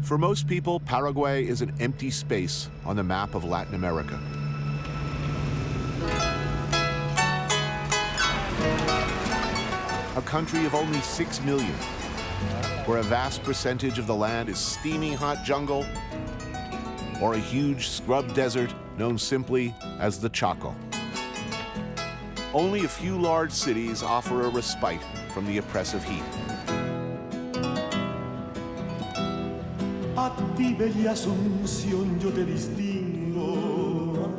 For most people, Paraguay is an empty space on the map of Latin America. A country of only 6 million, where a vast percentage of the land is steaming hot jungle or a huge scrub desert known simply as the Chaco. Only a few large cities offer a respite from the oppressive heat. A ti, bella Asunción, yo te distingo,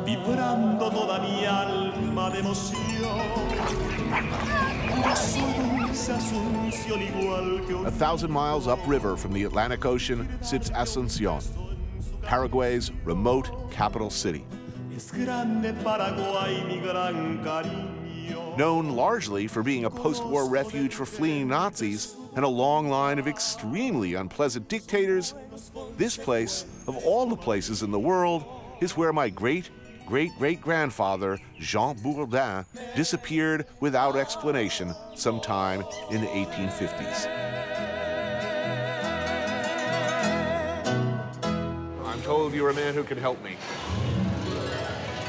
vibrando toda mi alma de emoción. Yo soy dulce Asunción, igual que un... 1,000 miles upriver from the Atlantic Ocean sits Asunción, Paraguay's remote capital city. Es grande Paraguay, mi gran cariño. Known largely for being a post-war refuge for fleeing Nazis and a long line of extremely unpleasant dictators, this place, of all the places in the world, is where my great-great-great-grandfather, Jean Bourdain, disappeared without explanation sometime in the 1850s. I'm told you're a man who can help me.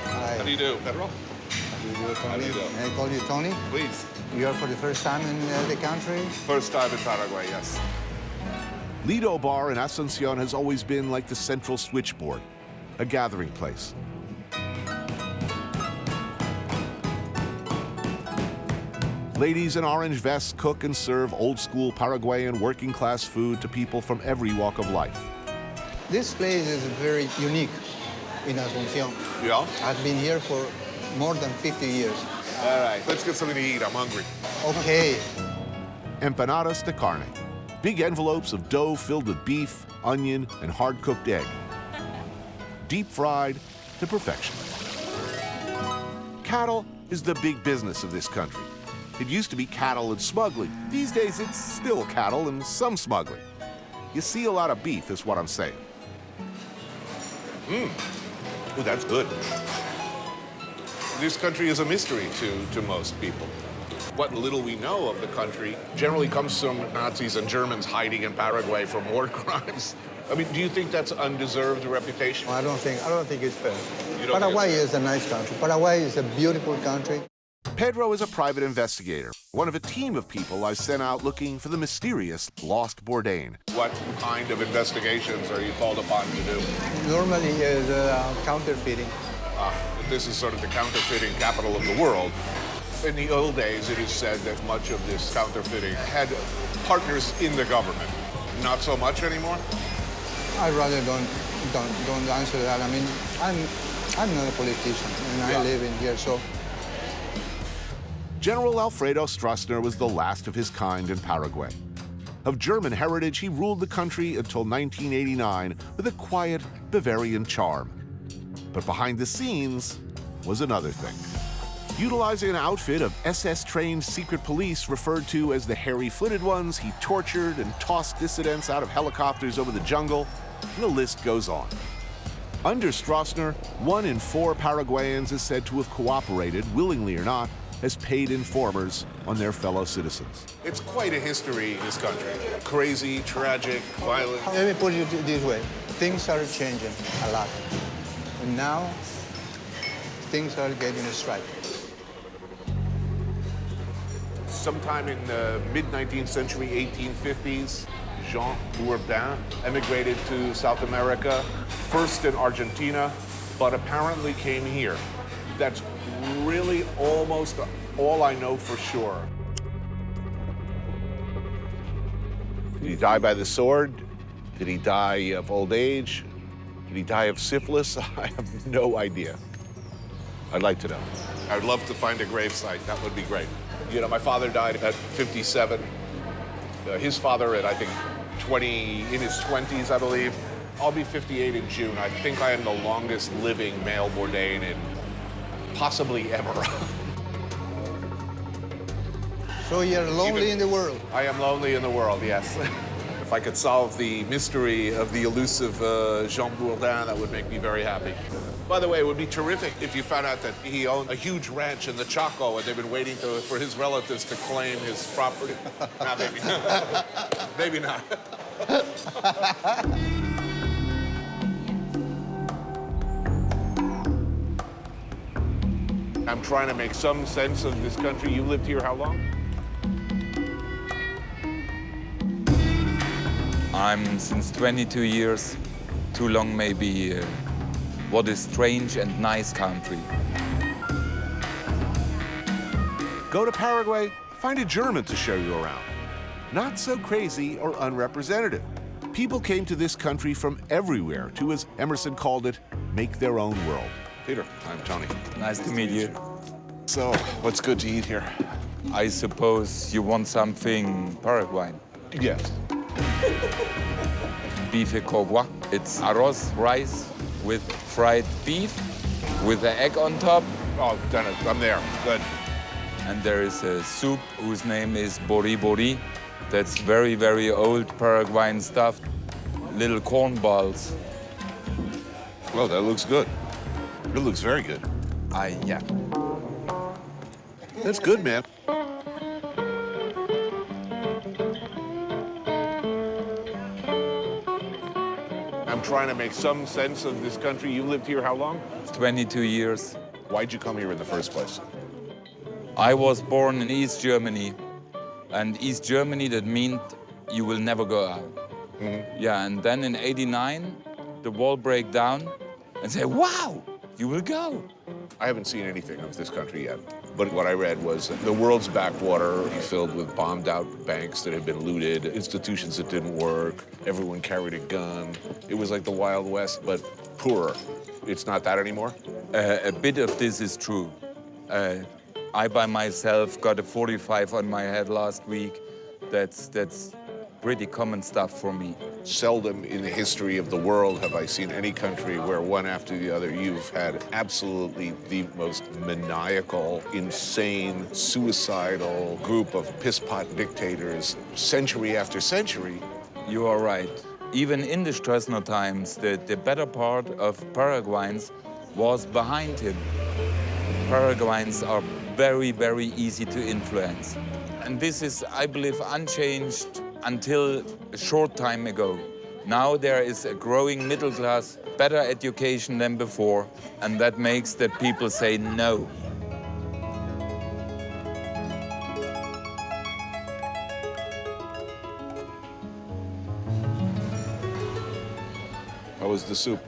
Hi. How do you do, Pedro? How do you do, Tony? How do you do? May I call you Tony? Please. You are for the first time in the country? First time in Paraguay, yes. Lido Bar in Asunción has always been like the central switchboard, a gathering place. Ladies in orange vests cook and serve old-school Paraguayan working-class food to people from every walk of life. This place is very unique in Asunción. Yeah? I've been here for more than 50 years. All right, let's get something to eat. I'm hungry. Okay. Empanadas de carne, big envelopes of dough filled with beef, onion, and hard-cooked egg. Deep fried to perfection. Cattle is the big business of this country. It used to be cattle and smuggling. These days, it's still cattle and some smuggling. You see a lot of beef, is what I'm saying. Ooh, that's good. This country is a mystery to most people. What little we know of the country generally comes from Nazis and Germans hiding in Paraguay from war crimes. I mean, do you think that's undeserved reputation? I don't think it's fair. You don't Paraguay think is a nice country. Paraguay is a beautiful country. Pedro is a private investigator, one of a team of people I sent out looking for the mysterious lost Bourdain. What kind of investigations are you called upon to do? Normally is counterfeiting. This is sort of the counterfeiting capital of the world. In the old days, it is said that much of this counterfeiting had partners in the government. Not so much anymore? I rather don't answer that. I mean, I'm not a politician, and I live in here, so. General Alfredo Stroessner was the last of his kind in Paraguay. Of German heritage, he ruled the country until 1989 with a quiet Bavarian charm. But behind the scenes was another thing. Utilizing an outfit of SS-trained secret police referred to as the hairy-footed ones, he tortured and tossed dissidents out of helicopters over the jungle, and the list goes on. Under Stroessner, 1 in 4 Paraguayans is said to have cooperated, willingly or not, as paid informers on their fellow citizens. It's quite a history in this country. Crazy, tragic, violent. Let me put it this way. Things are changing a lot. And now, things are getting straight. Sometime in the mid-19th century, 1850s, Jean Bourdain emigrated to South America, first in Argentina, but apparently came here. That's really almost all I know for sure. Did he die by the sword? Did he die of old age? Did he die of syphilis? I have no idea. I'd like to know. I'd love to find a gravesite. That would be great. You know, my father died at 57. His father at, I think, in his 20s, I believe. I'll be 58 in June. I think I am the longest living male Bourdain in possibly ever. So you're lonely in the world? I am lonely in the world, yes. If I could solve the mystery of the elusive Jean Bourdain, that would make me very happy. By the way, it would be terrific if you found out that he owned a huge ranch in the Chaco and they've been waiting for his relatives to claim his property. Nah, maybe. Maybe not. I'm trying to make some sense of this country. You lived here how long? I'm since 22 years. Too long maybe. What a strange and nice country. Go to Paraguay, find a German to show you around. Not so crazy or unrepresentative. People came to this country from everywhere to, as Emerson called it, make their own world. Peter, I'm Tony. Nice to meet you. So, what's good to eat here? I suppose you want something Paraguayan. Yes. Bife cogua. It's arroz, rice with fried beef, with the egg on top. Oh, done it. I'm there. Good. And there is a soup whose name is bori bori. That's very, very old Paraguayan stuff. Little corn balls. Well, that looks good. It looks very good. Yeah. That's good, man. I'm trying to make some sense of this country. You lived here how long? 22 years. Why'd you come here in the first place? I was born in East Germany. And East Germany, that meant you will never go out. Yeah, and then in '89, the wall break down and say, wow, you will go. I haven't seen anything of this country yet. But what I read was the world's backwater filled with bombed out banks that had been looted, institutions that didn't work, everyone carried a gun. It was like the Wild West, but poorer. It's not that anymore? A bit of this is true. I, by myself, got a 45 on my head last week. That's pretty common stuff for me. Seldom in the history of the world have I seen any country where one after the other you've had absolutely the most maniacal, insane, suicidal group of piss-pot dictators century after century. You are right. Even in the Stroessner times, the better part of Paraguayans was behind him. Paraguayans are very, very easy to influence. And this is, I believe, unchanged until a short time ago. Now there is a growing middle class, better education than before, and that makes that people say no. How was the soup?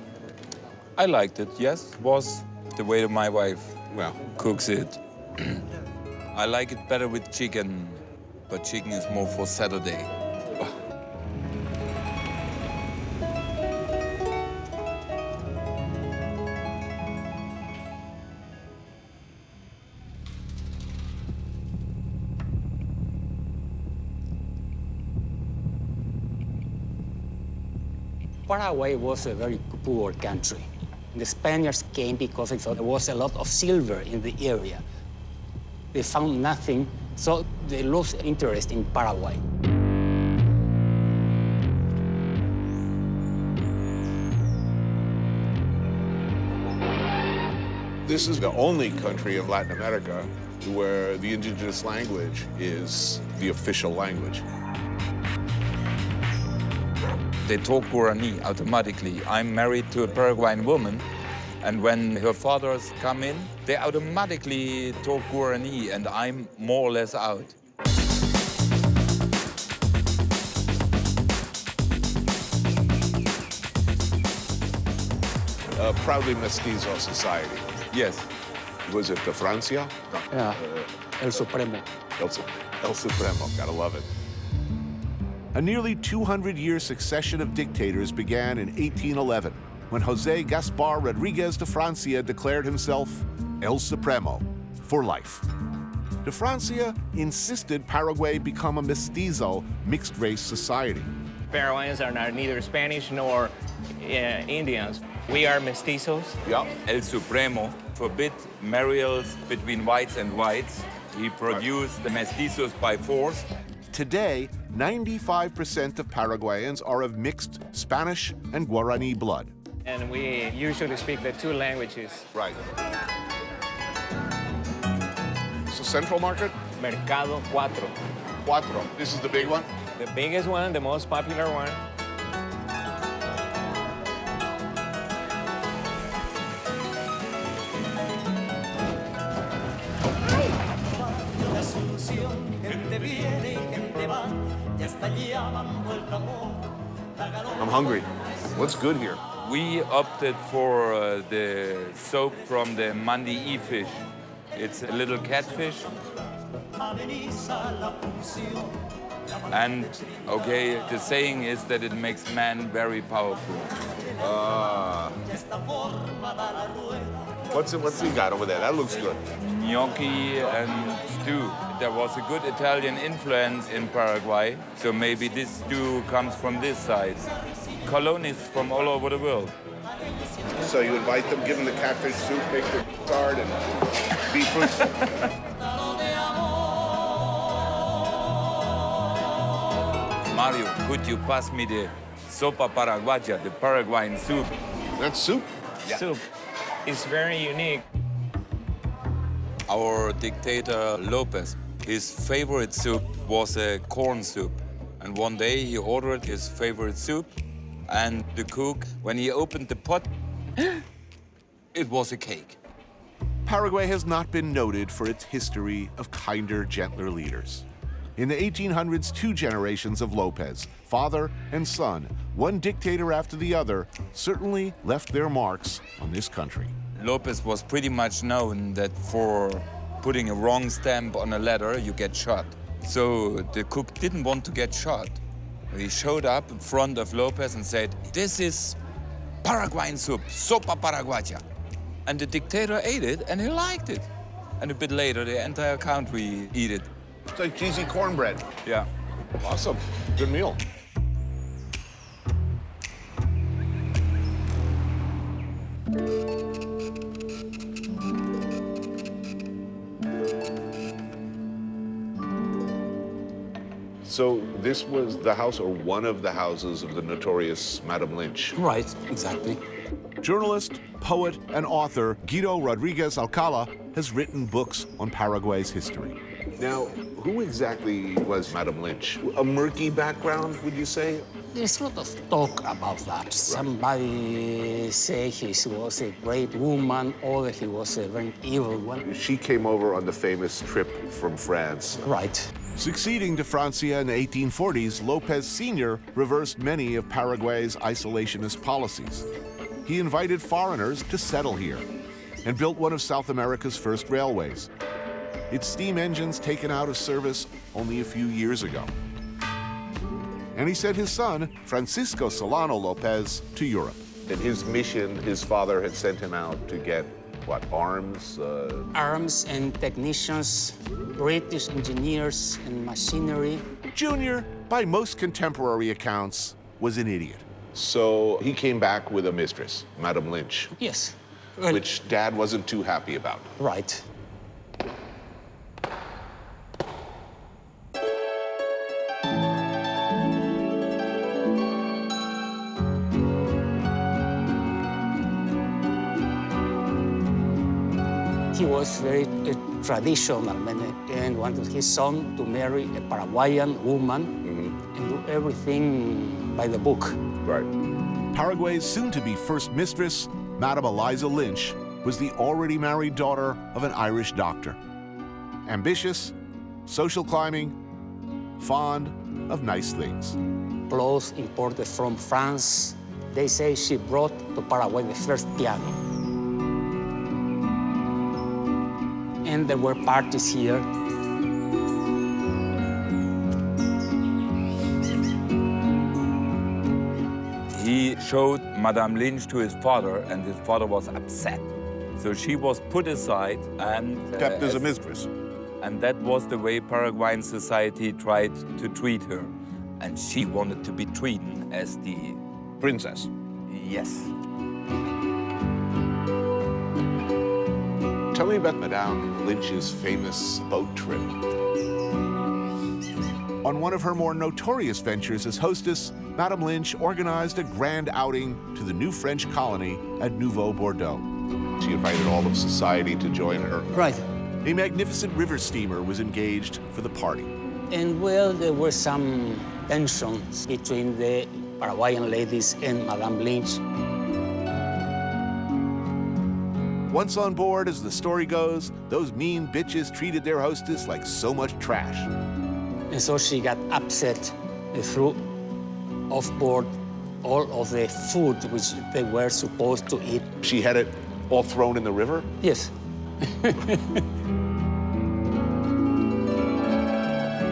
I liked it, yes. Was the way that my wife Well, cooks it. I like it better with chicken, but chicken is more for Saturday. Paraguay was a very poor country. The Spaniards came because they thought there was a lot of silver in the area. They found nothing, so they lost interest in Paraguay. this is the only country in Latin America where the indigenous language is the official language. They talk Guarani automatically. I'm married to a Paraguayan woman, and when her fathers come in, they automatically talk Guarani, and I'm more or less out. Proudly mestizo society. Yes. Was it the Francia? Yeah, El Supremo. El Supremo, gotta love it. A nearly 200-year succession of dictators began in 1811, when José Gaspar Rodríguez de Francia declared himself El Supremo for life. De Francia insisted Paraguay become a mestizo, mixed-race society. Paraguayans are neither Spanish nor Indians. We are mestizos. Yeah. El Supremo forbid marriages between whites and whites. He produced the mestizos by force. Today, 95% of Paraguayans are of mixed Spanish and Guarani blood. And we usually speak the two languages. Right. So Central Market? Mercado Cuatro. Cuatro. This is the big one? The biggest one, the most popular one. Asunción, gente viene y gente va, ya está llamando el tambor. I'm hungry. What's good here? We opted for the soap from the Mandi fish. It's a little catfish. And, okay, the saying is that it makes man very powerful. What's he got over there? That looks good. Gnocchi and stew. There was a good Italian influence in Paraguay, so maybe this stew comes from this side. Colonists from all over the world. So you invite them, give them the catfish soup, make the tart and beetroot. Mario, could you pass me the sopa paraguaya, the Paraguayan soup? That's soup? Yeah. Soup is very unique. Our dictator Lopez, his favorite soup was a corn soup. And one day he ordered his favorite soup, and the cook, when he opened the pot, it was a cake. Paraguay has not been noted for its history of kinder, gentler leaders. In the 1800s, two generations of Lopez, father and son, one dictator after the other, certainly left their marks on this country. Lopez was pretty much known that for putting a wrong stamp on a letter, you get shot. So the cook didn't want to get shot. He showed up in front of Lopez and said, "This is Paraguayan soup, sopa paraguaya." And the dictator ate it and he liked it. And a bit later, the entire country ate it. It's like cheesy cornbread. Yeah. Awesome. Good meal. So this was the house, or one of the houses, of the notorious Madame Lynch. Right, exactly. Journalist, poet, and author Guido Rodriguez Alcala has written books on Paraguay's history. Now, who exactly was Madame Lynch? A murky background, would you say? There's a lot of talk about that. Somebody say he was a great woman, or he was a very evil one. She came over on the famous trip from France. Right. Succeeding to Francia in the 1840s, Lopez Sr. reversed many of Paraguay's isolationist policies. He invited foreigners to settle here and built one of South America's first railways. Its steam engines taken out of service only a few years ago. And he sent his son, Francisco Solano Lopez, to Europe. In his mission, his father had sent him out to get, what, arms? Arms and technicians, British engineers and machinery. Junior, by most contemporary accounts, was an idiot. So he came back with a mistress, Madame Lynch, Yes. Well, which Dad wasn't too happy about. right. He was very traditional man and wanted his son to marry a Paraguayan woman and do everything by the book. Right. Paraguay's soon-to-be first mistress, Madame Eliza Lynch, was the already married daughter of an Irish doctor. Ambitious, social climbing, fond of nice things. Clothes imported from France. They say she brought to Paraguay the first piano. And there were parties here. He showed Madame Lynch to his father, and his father was upset. So she was put aside and Kept as a mistress. And that was the way Paraguayan society tried to treat her. And she wanted to be treated as the... Princess. Yes. Tell me about Madame Lynch's famous boat trip. On one of her more notorious ventures as hostess, Madame Lynch organized a grand outing to the new French colony at Nouveau Bordeaux. She invited all of society to join her. Right. A magnificent river steamer was engaged for the party. And well, there were some tensions between the Paraguayan ladies and Madame Lynch. Once on board, as the story goes, those mean bitches treated their hostess like so much trash. And so she got upset and threw off board all of the food which they were supposed to eat. She had it all thrown in the river? Yes.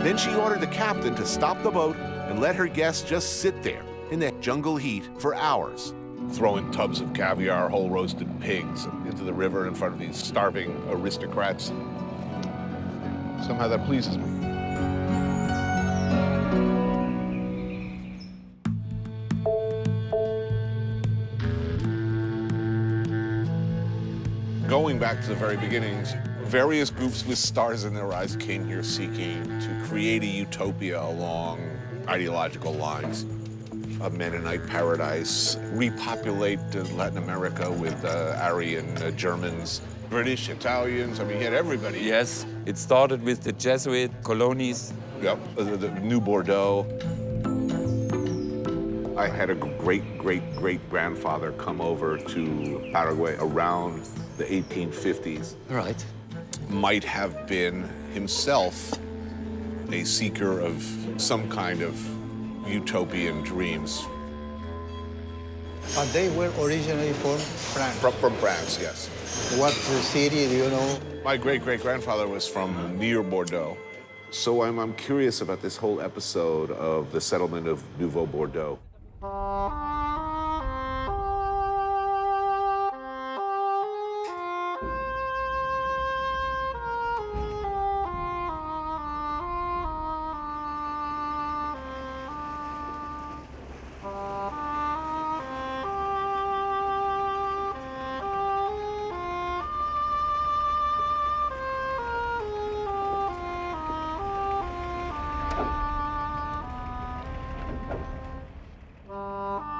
Then she ordered the captain to stop the boat and let her guests just sit there in the jungle heat for hours, throwing tubs of caviar, whole roasted pigs into the river in front of these starving aristocrats. Somehow that pleases me. Going back to the very beginnings, various groups with stars in their eyes came here seeking to create a utopia along ideological lines. A Mennonite paradise, repopulate Latin America with Aryan Germans, British, Italians, I mean, he had everybody. Yes, it started with the Jesuit colonies. Yep, the New Bordeaux. I had a great-great-great-grandfather come over to Paraguay around the 1850s. Right. Might have been himself a seeker of some kind of utopian dreams. But they were originally from France. From France, yes. What city do you know? My great-great-grandfather was from near Bordeaux. So I'm curious about this whole episode of the settlement of Nouveau Bordeaux.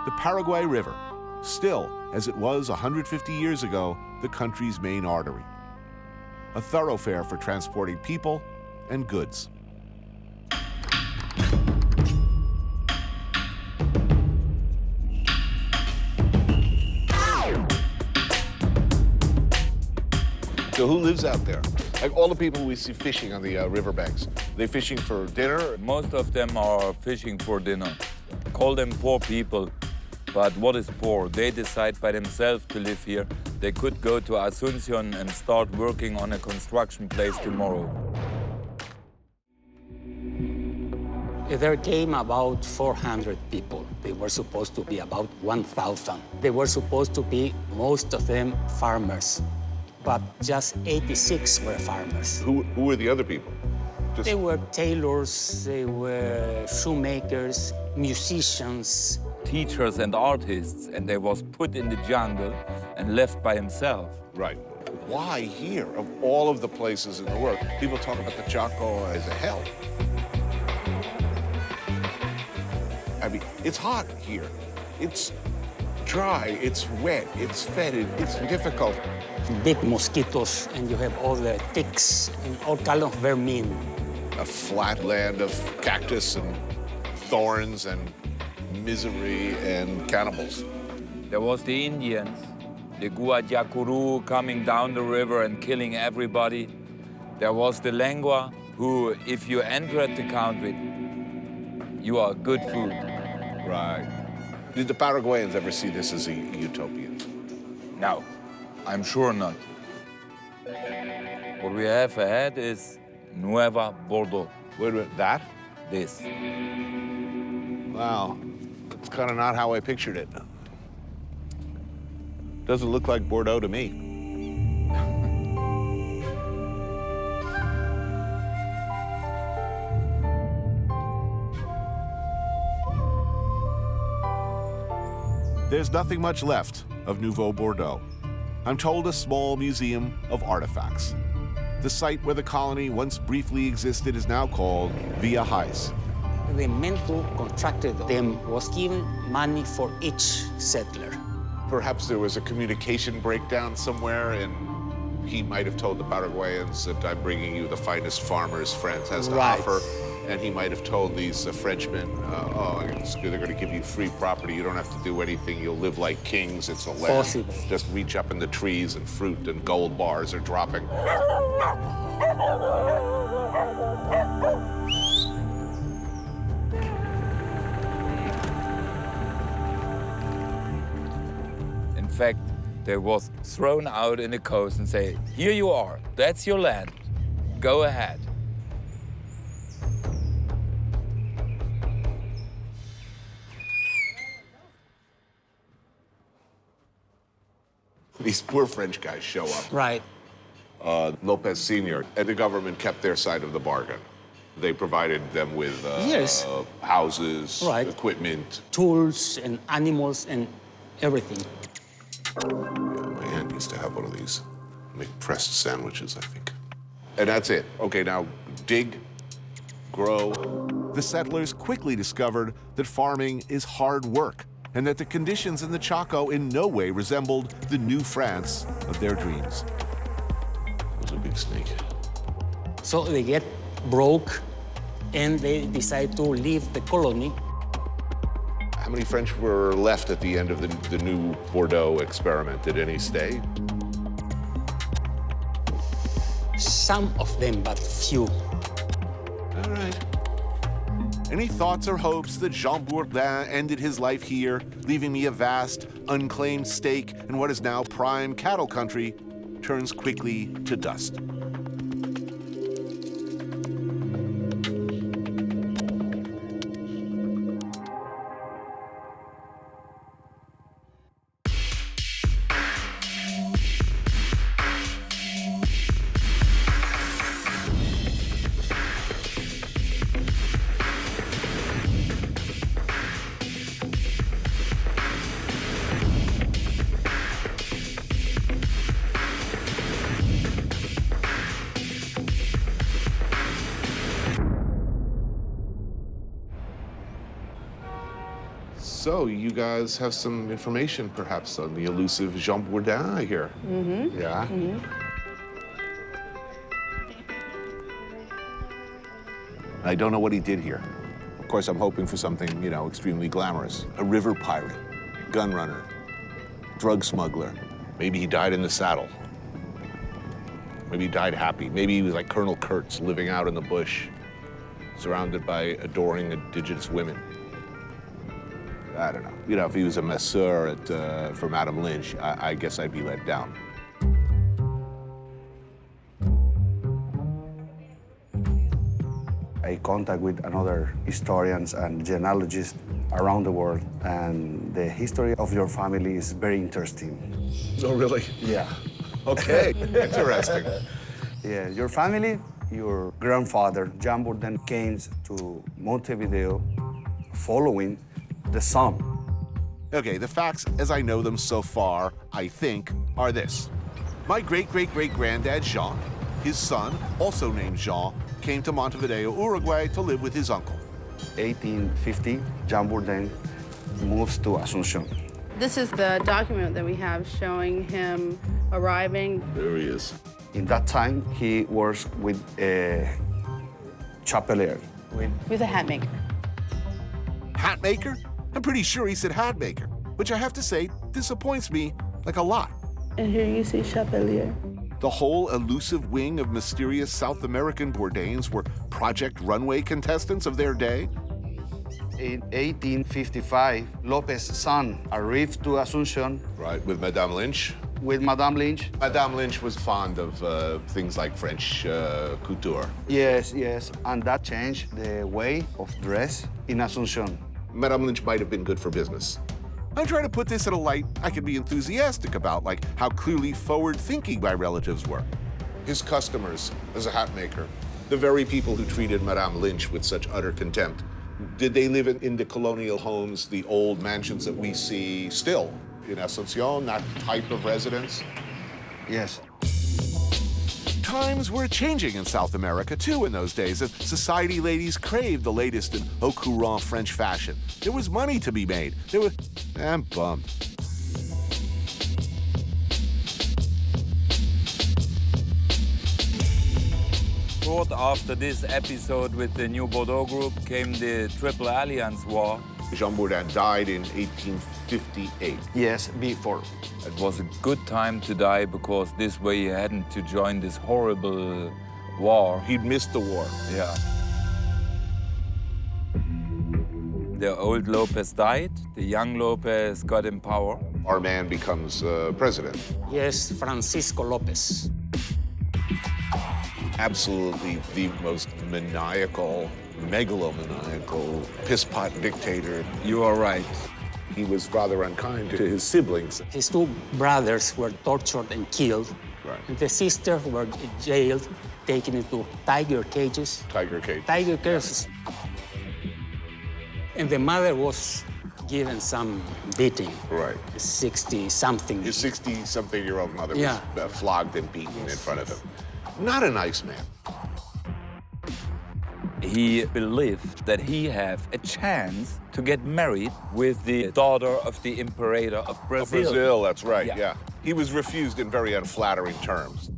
The Paraguay River, still, as it was 150 years ago, the country's main artery. A thoroughfare for transporting people and goods. So who lives out there? Like all the people we see fishing on the riverbanks, they fishing for dinner? Most of them are fishing for dinner. Call them poor people. But what is poor? They decide by themselves to live here. They could go to Asunción and start working on a construction place tomorrow. There came about 400 people. They were supposed to be about 1,000. They were supposed to be, most of them, farmers. But just 86 were farmers. Who were the other people? They were tailors, they were shoemakers, musicians. Teachers and artists, and they was put in the jungle and left by himself. Right. Why here, of all of the places in the world? People talk about the Chaco as a hell. I mean, it's hot here. It's dry, it's wet, it's fetid, it's difficult. Big mosquitoes, and you have all the ticks and all kind of vermin. A flat land of cactus and thorns and misery and cannibals. There was the Indians, the Guayacuru coming down the river and killing everybody. There was the Lengua, who, if you entered the country, you are good food. Right. Did the Paraguayans ever see this as a utopia? No, I'm sure not. What we have ahead is Nueva Bordeaux. Wait a minute, that? This. Wow. It's kind of not how I pictured it. Doesn't look like Bordeaux to me. There's nothing much left of Nouveau Bordeaux. I'm told a small museum of artifacts. The site where the colony once briefly existed is now called Villa Hais. The men who contracted them was given money for each settler. Perhaps there was a communication breakdown somewhere, and he might have told the Paraguayans that I'm bringing you the finest farmers France has to offer, And he might have told these Frenchmen, they're going to give you free property. You don't have to do anything. You'll live like kings. It's a land. Possible. Just reach up in the trees and fruit and gold bars are dropping. In fact, they was thrown out in the coast and say, here you are, that's your land, go ahead. These poor French guys show up. Right. Lopez Sr. and the government kept their side of the bargain. They provided them with Yes. Houses, Right. equipment. Tools and animals and everything. Yeah, my aunt used to have one of these. Make pressed sandwiches, I think. And that's it. Okay, now dig, grow. The settlers quickly discovered that farming is hard work and that the conditions in the Chaco in no way resembled the New France of their dreams. It was a big snake. So they get broke and they decide to leave the colony. How many French were left at the end of the new Bordeaux experiment? Did any stay? Some of them, but few. All right. Any thoughts or hopes that Jean Bourdain ended his life here, leaving me a vast, unclaimed stake in what is now prime cattle country, turns quickly to dust. So, you guys have some information, perhaps, on the elusive Jean Bourdain, I hear. Mm-hmm. Yeah? Mm-hmm. I don't know what he did here. Of course, I'm hoping for something, extremely glamorous. A river pirate, gun runner, drug smuggler. Maybe he died in the saddle. Maybe he died happy. Maybe he was like Colonel Kurtz, living out in the bush, surrounded by adoring indigenous women. I don't know. If he was a masseur for Madame Lynch, I guess I'd be let down. I contact with another historians and genealogists around the world, and the history of your family is very interesting. Oh, really? Yeah. Okay, interesting. Yeah, your family, your grandfather, Jean Bourdain, came to Montevideo following the sun. Okay, the facts as I know them so far, I think, are this. My great-great-great-granddad, Jean, his son, also named Jean, came to Montevideo, Uruguay to live with his uncle. 1850, Jean Bourdain moves to Asunción. This is the document that we have showing him arriving. There he is. In that time, he works with a chapelier. He's a hat maker. Hat maker? I'm pretty sure he said hat maker, which I have to say disappoints me like a lot. And here you see chapelier. The whole elusive wing of mysterious South American Bourdains were Project Runway contestants of their day. In 1855, Lopez's son arrived to Asunción Right, with Madame Lynch. with Madame Lynch. Madame Lynch was fond of things like French couture. Yes, and that changed the way of dress in Asunción. Madame Lynch might have been good for business. I'm trying to put this in a light I can be enthusiastic about, like how clearly forward-thinking my relatives were. His customers, as a hat maker, the very people who treated Madame Lynch with such utter contempt, did they live in the colonial homes, the old mansions that we see still in Asunción, that type of residence? Yes. Times were changing in South America, too, in those days, and society ladies craved the latest in au courant French fashion. There was money to be made. I'm bummed. short after this episode with the New Bordeaux group came the Triple Alliance War. Jean Bourdain died in 1858. Yes, before. It was a good time to die because this way he hadn't to join this horrible war. He'd missed the war. Yeah. The old Lopez died, the young Lopez got in power. Our man becomes president. Yes, Francisco Lopez. Absolutely the most maniacal, megalomaniacal, piss-pot dictator. You are right. He was rather unkind to his siblings. His two brothers were tortured and killed. Right. And the sisters were jailed, taken into tiger cages. Tiger cage. Tiger cages. And the mother was given some beating. Right. 60-something. His 60-something-year-old mother Yeah. was flogged and beaten in front of him. Not a nice man. He believed that he had a chance to get married with the daughter of the Imperator of Brazil. Brazil, that's right, Yeah. yeah. He was refused in very unflattering terms.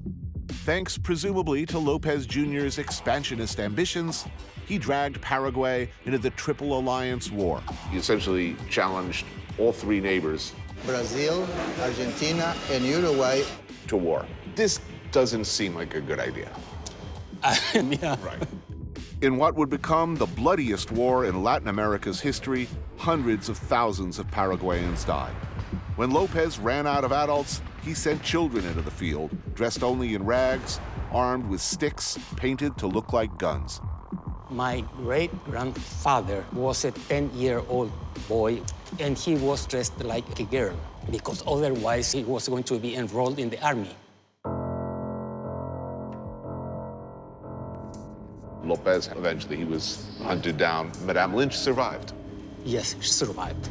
Thanks presumably to Lopez Jr.'s expansionist ambitions, he dragged Paraguay into the Triple Alliance War. He essentially challenged all three neighbors Brazil, Argentina, and Uruguay. to war. This doesn't seem like a good idea. Yeah. Right. In what would become the bloodiest war in Latin America's history, hundreds of thousands of Paraguayans died. When Lopez ran out of adults, he sent children into the field, dressed only in rags, armed with sticks painted to look like guns. My great-grandfather was a 10-year-old boy, and he was dressed like a girl, because otherwise he was going to be enrolled in the army. Lopez, eventually he was hunted down. Madame Lynch survived. Yes, she survived.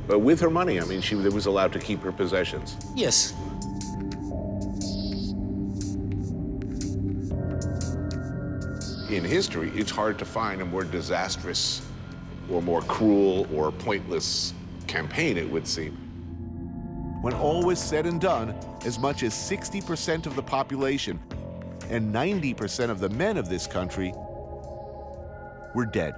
But with her money, I mean, she was allowed to keep her possessions. Yes. In history, it's hard to find a more disastrous or more cruel or pointless campaign, it would seem. When all was said and done, as much as 60% of the population and 90% of the men of this country were dead.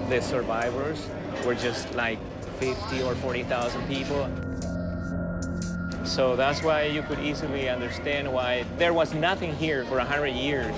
The survivors were just like 50 or 40,000 people. So that's why you could easily understand why there was nothing here for 100 years.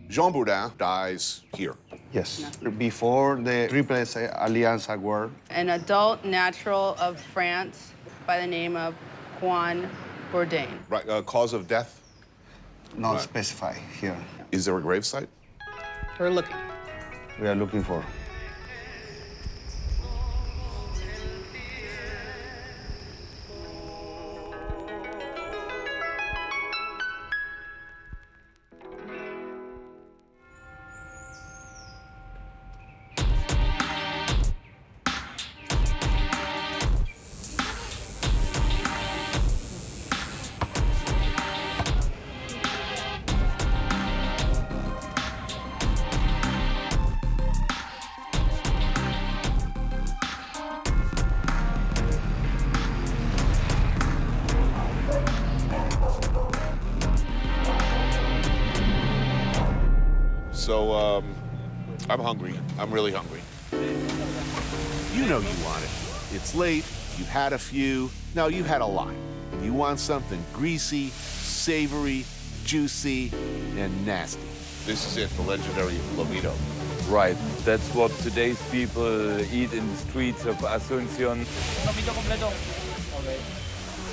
Jean Bourdain dies here. Yes. Before the Triple Alliance War. An adult natural of France by the name of Jean Bourdain. Right, cause of death? Not Right. specified here. Is there a gravesite? We're looking. We are looking for. So, I'm hungry. I'm really hungry. You know you want it. It's late, you've had a few, no, you've had a lot. You want something greasy, savory, juicy, and nasty. This is it, the legendary lomito. Right, that's what today's people eat in the streets of Asunción.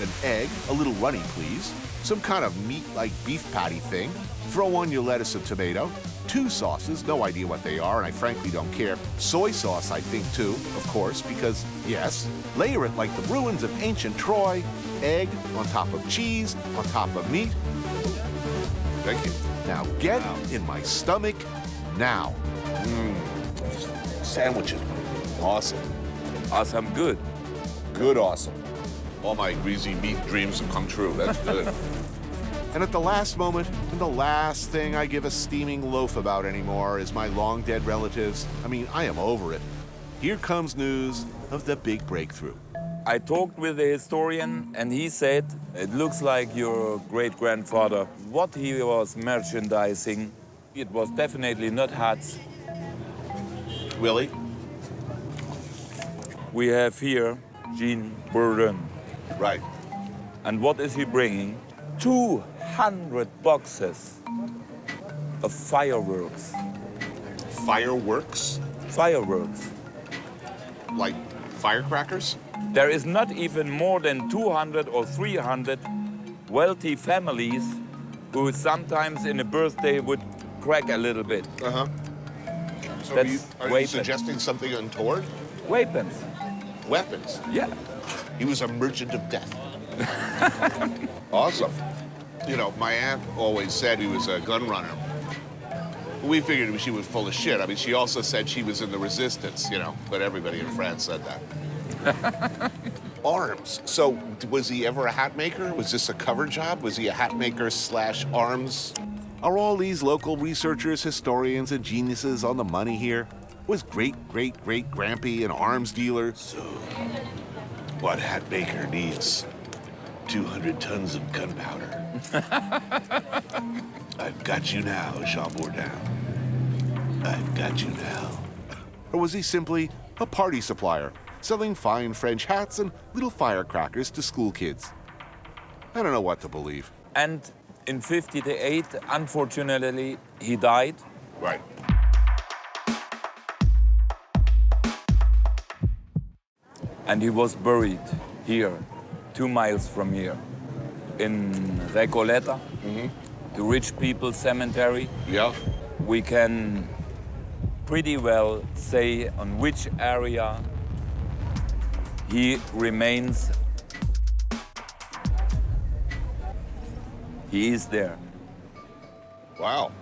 An egg, a little runny, please. some kind of meat-like beef patty thing. Throw on your lettuce and tomato. 2 sauces, no idea what they are, and I frankly don't care. Soy sauce, I think, too, of course, because, yes. Layer it like the ruins of ancient Troy. Egg on top of cheese, on top of meat. Thank you. Now get in my stomach now. Sandwiches. Awesome. Awesome, good. Good awesome. All my greasy meat dreams have come true. That's good. And at the last moment, and the last thing I give a steaming loaf about anymore is my long-dead relatives. I mean, I am over it. Here comes news of the big breakthrough. I talked with the historian, and he said, it looks like your great-grandfather, what he was merchandising, it was definitely not hats. Willie? We have here Jean Bourdain. Right. And what is he bringing? 200 boxes of fireworks. Fireworks? Fireworks. Like firecrackers? There is not even more than 200 or 300 wealthy families who sometimes in a birthday would crack a little bit. Uh-huh. So That's are you weapons. suggesting something untoward? Weapons. Weapons? Yeah. He was a merchant of death. Awesome. You know, my aunt always said he was a gun runner. We figured she was full of shit. I mean, she also said she was in the resistance, you know, but everybody in France said that. Arms. So was he ever a hat maker? Was this a cover job? Was he a hat maker / arms? Are all these local researchers, historians, and geniuses on the money here? Was great-great-great-grampy an arms dealer? So, what hat maker needs 200 tons of gunpowder? I've got you now, Jean Bourdain. I've got you now. Or was he simply a party supplier, selling fine French hats and little firecrackers to school kids? I don't know what to believe. And in 58, unfortunately, he died. Right. And he was buried here, 2 miles from here, in Recoleta, the rich people's cemetery. Yeah. We can pretty well say on which area he remains. He is there. Wow.